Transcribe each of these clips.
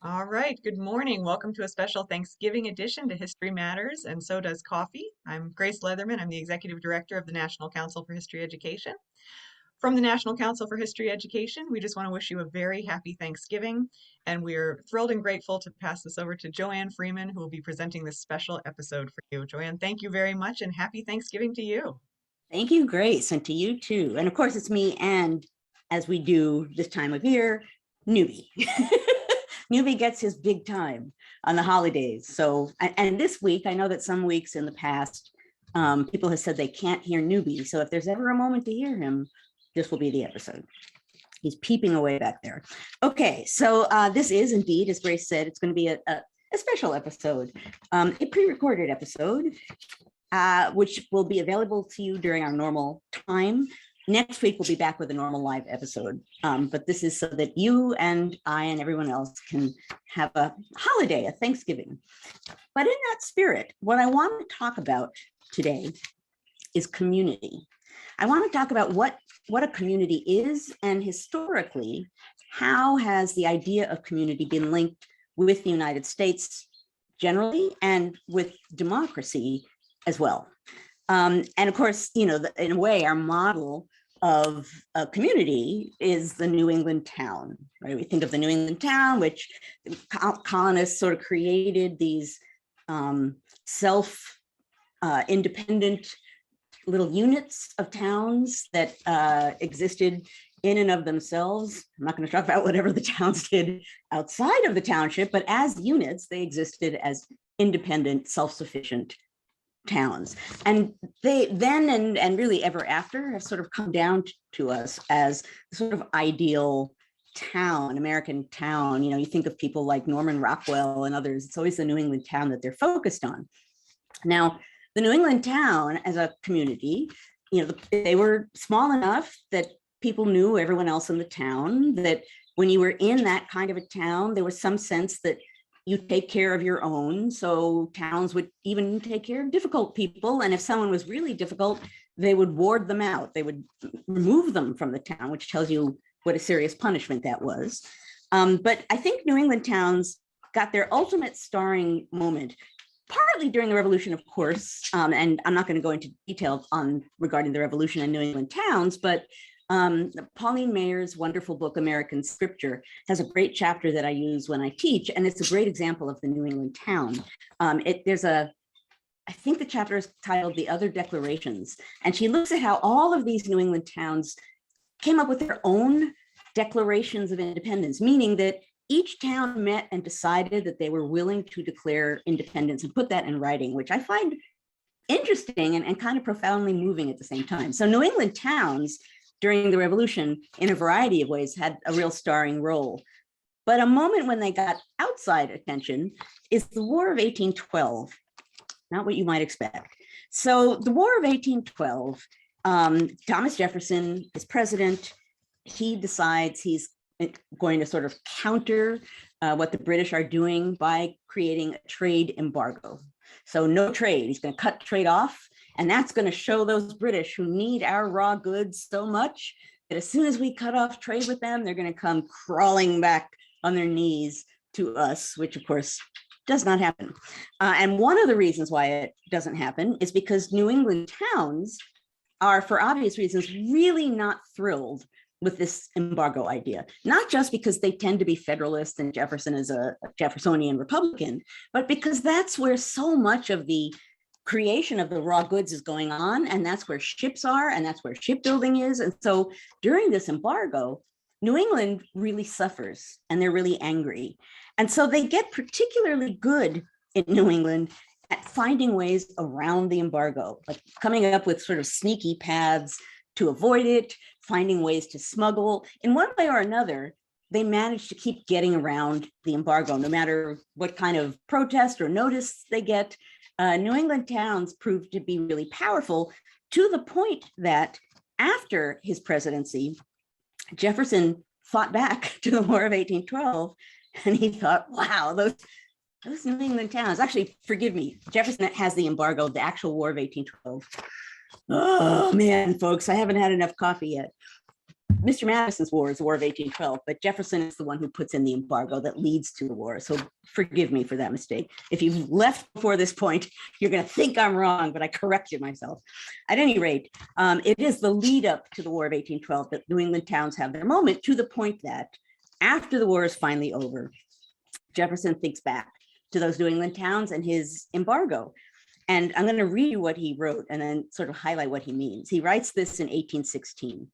All right, good morning. Welcome to a special Thanksgiving edition to History Matters, and so does coffee. I'm Grace Leatherman. I'm the Executive Director of the National Council for History Education. From the National Council for History Education, we just want to wish you a very happy Thanksgiving, and we're thrilled and grateful to pass this over to Joanne Freeman, who will be presenting this special episode for you. Joanne, thank you very much, and happy Thanksgiving to you. Thank you, Grace, and to you too. And of course, it's me and, as we do this time of year, Newbie. Newbie gets his big time on the holidays. So, and this week, I know that some weeks in the past, people have said they can't hear Newbie. So if there's ever a moment to hear him, this will be the episode. He's peeping away back there. Okay, so this is indeed, as Grace said, it's going to be a special episode, a pre-recorded episode, which will be available to you during our normal time. Next week, we'll be back with a normal live episode, but this is so that you and I and everyone else can have a holiday, a Thanksgiving. But in that spirit, what I want to talk about today is community. I want to talk about what a community is, and historically, how has the idea of community been linked with the United States generally and with democracy as well. And of course, you know, in a way, our model of a community is the New England town, right? We think of the New England town, which colonists sort of created these self-independent little units of towns that existed in and of themselves. I'm not going to talk about whatever the towns did outside of the township, but as units, they existed as independent, self-sufficient towns. And they then and really ever after have sort of come down to us as sort of ideal town, American town. You know, you think of people like Norman Rockwell and others, it's always the New England town that they're focused on. Now, the New England town as a community, you know, they were small enough that people knew everyone else in the town, that when you were in that kind of a town, there was some sense that you take care of your own. So towns would even take care of difficult people. And if someone was really difficult, they would ward them out. They would remove them from the town, which tells you what a serious punishment that was. But I think New England towns got their ultimate starring moment, partly during the Revolution, of course. And I'm not going to go into detail regarding the Revolution in New England towns, but Pauline Mayer's wonderful book, American Scripture, has a great chapter that I use when I teach, and it's a great example of the New England town. I think the chapter is titled The Other Declarations, and she looks at how all of these New England towns came up with their own declarations of independence, meaning that each town met and decided that they were willing to declare independence and put that in writing, which I find interesting and kind of profoundly moving at the same time. So New England towns during the Revolution, in a variety of ways, had a real starring role. But a moment when they got outside attention is the War of 1812, not what you might expect. So the War of 1812, Thomas Jefferson is president. He decides he's going to sort of counter what the British are doing by creating a trade embargo. So no trade, he's going to cut trade off. And that's going to show those British who need our raw goods so much that as soon as we cut off trade with them, they're going to come crawling back on their knees to us, which of course does not happen. And one of the reasons why it doesn't happen is because New England towns are, for obvious reasons, really not thrilled with this embargo idea, not just because they tend to be Federalist and Jefferson is a Jeffersonian Republican, but because that's where so much of the creation of the raw goods is going on, and that's where ships are, and that's where shipbuilding is. And so during this embargo, New England really suffers, and they're really angry. And so they get particularly good in New England at finding ways around the embargo, like coming up with sort of sneaky paths to avoid it, finding ways to smuggle. In one way or another, they manage to keep getting around the embargo, no matter what kind of protest or notice they get. New England towns proved to be really powerful, to the point that after his presidency, Jefferson fought back to the War of 1812, and he thought, wow, those New England towns, actually, forgive me, Jefferson has the embargo, the actual War of 1812. Oh man, folks, I haven't had enough coffee yet. Mr. Madison's war is the War of 1812, but Jefferson is the one who puts in the embargo that leads to the war. So forgive me for that mistake. If you've left before this point, you're going to think I'm wrong, but I corrected myself. At any rate, it is the lead up to the War of 1812 that New England towns have their moment, to the point that after the war is finally over, Jefferson thinks back to those New England towns and his embargo. And I'm going to read you what he wrote and then sort of highlight what he means. He writes this in 1816.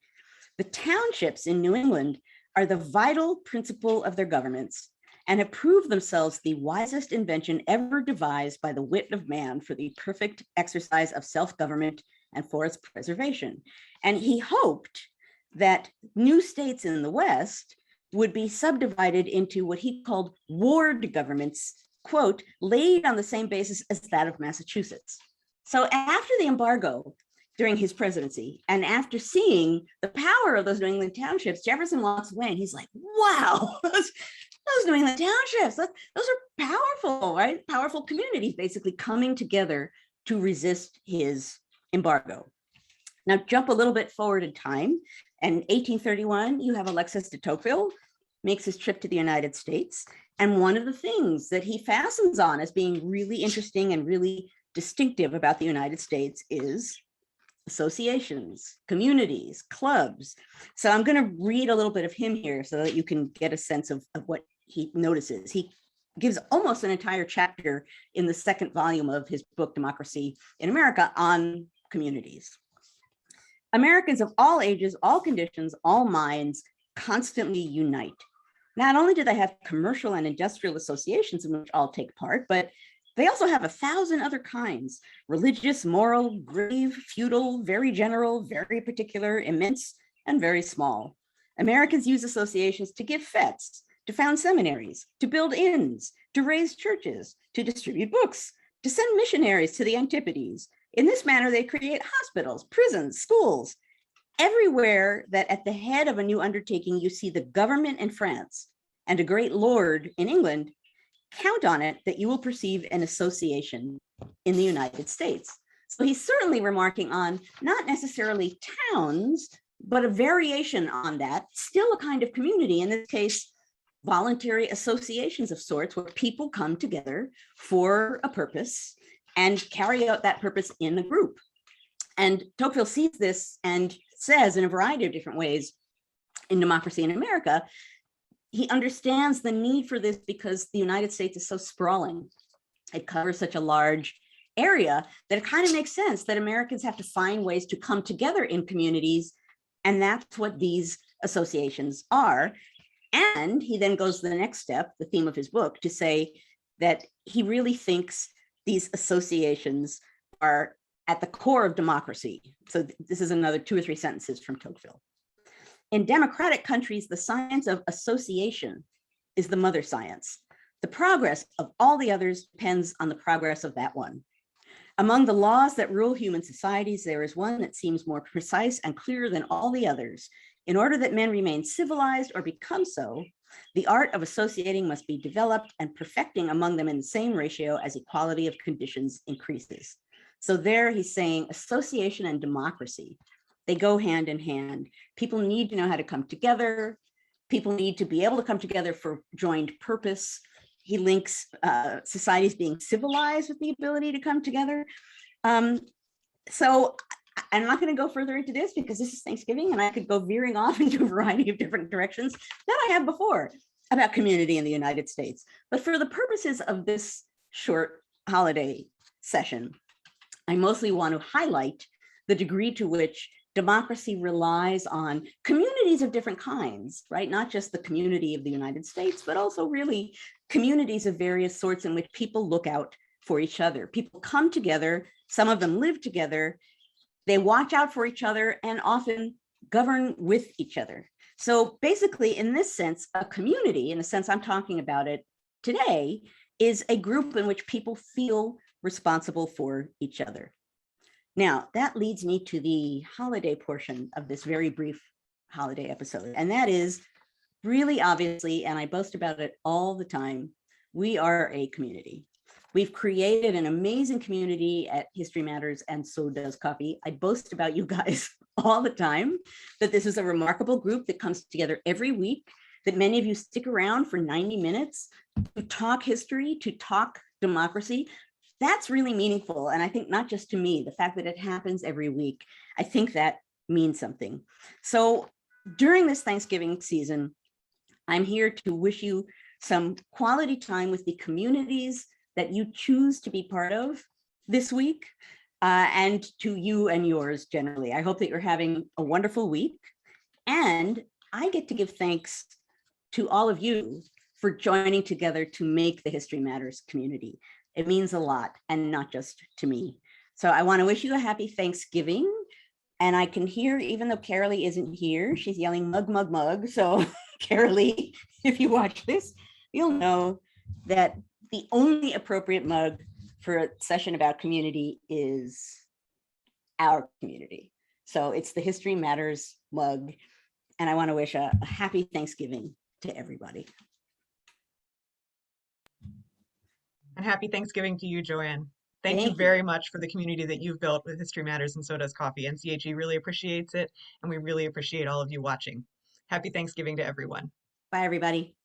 The townships in New England are the vital principle of their governments and have proved themselves the wisest invention ever devised by the wit of man for the perfect exercise of self-government and for its preservation. And he hoped that new states in the West would be subdivided into what he called ward governments, quote, laid on the same basis as that of Massachusetts. So after the embargo during his presidency, and after seeing the power of those New England townships, Jefferson walks away and he's like, wow, those New England townships, those are powerful, right? Powerful communities basically coming together to resist his embargo. Now jump a little bit forward in time. And 1831, you have Alexis de Tocqueville makes his trip to the United States. And one of the things that he fastens on as being really interesting and really distinctive about the United States is associations, communities, clubs. So I'm going to read a little bit of him here so that you can get a sense of what he notices. He gives almost an entire chapter in the second volume of his book, Democracy in America, on communities. Americans of all ages, all conditions, all minds constantly unite. Not only do they have commercial and industrial associations in which all take part, but they also have 1,000 other kinds: religious, moral, grave, feudal, very general, very particular, immense, and very small. Americans use associations to give fetes, to found seminaries, to build inns, to raise churches, to distribute books, to send missionaries to the Antipodes. In this manner, they create hospitals, prisons, schools. Everywhere that at the head of a new undertaking, you see the government in France and a great lord in England, count on it that you will perceive an association in the United States. So he's certainly remarking on not necessarily towns, but a variation on that, still a kind of community, in this case, voluntary associations of sorts where people come together for a purpose and carry out that purpose in a group. And Tocqueville sees this and says in a variety of different ways in Democracy in America, he understands the need for this because the United States is so sprawling. It covers such a large area that it kind of makes sense that Americans have to find ways to come together in communities. And that's what these associations are. And he then goes to the next step, the theme of his book, to say that he really thinks these associations are at the core of democracy. So this is another 2 or 3 sentences from Tocqueville. In democratic countries, the science of association is the mother science. The progress of all the others depends on the progress of that one. Among the laws that rule human societies, there is one that seems more precise and clear than all the others. In order that men remain civilized or become so, the art of associating must be developed, and perfecting among them in the same ratio as equality of conditions increases. So there he's saying association and democracy, they go hand in hand. People need to know how to come together. People need to be able to come together for joined purpose. He links societies being civilized with the ability to come together. So I'm not going to go further into this because this is Thanksgiving and I could go veering off into a variety of different directions that I have before about community in the United States. But for the purposes of this short holiday session, I mostly want to highlight the degree to which democracy relies on communities of different kinds, right? Not just the community of the United States, but also really communities of various sorts in which people look out for each other. People come together, some of them live together, they watch out for each other and often govern with each other. So basically, in this sense, a community, in the sense I'm talking about it today, is a group in which people feel responsible for each other. Now, that leads me to the holiday portion of this very brief holiday episode. And that is really obviously, and I boast about it all the time, we are a community. We've created an amazing community at History Matters, and so does Coffee. I boast about you guys all the time that this is a remarkable group that comes together every week, that many of you stick around for 90 minutes to talk history, to talk democracy. That's really meaningful. And I think not just to me, the fact that it happens every week, I think that means something. So during this Thanksgiving season, I'm here to wish you some quality time with the communities that you choose to be part of this week, and to you and yours generally. I hope that you're having a wonderful week. And I get to give thanks to all of you for joining together to make the History Matters community. It means a lot, and not just to me. So I want to wish you a happy Thanksgiving. And I can hear, even though Carolee isn't here, she's yelling mug, mug, mug. So Carolee, if you watch this, you'll know that the only appropriate mug for a session about community is our community. So it's the History Matters mug. And I want to wish a happy Thanksgiving to everybody. And happy Thanksgiving to you, Joanne. Thank you Thank you. very much for the community that you've built with History Matters, and so does Coffee. NCHE really appreciates it, and we really appreciate all of you watching. Happy Thanksgiving to everyone. Bye, everybody.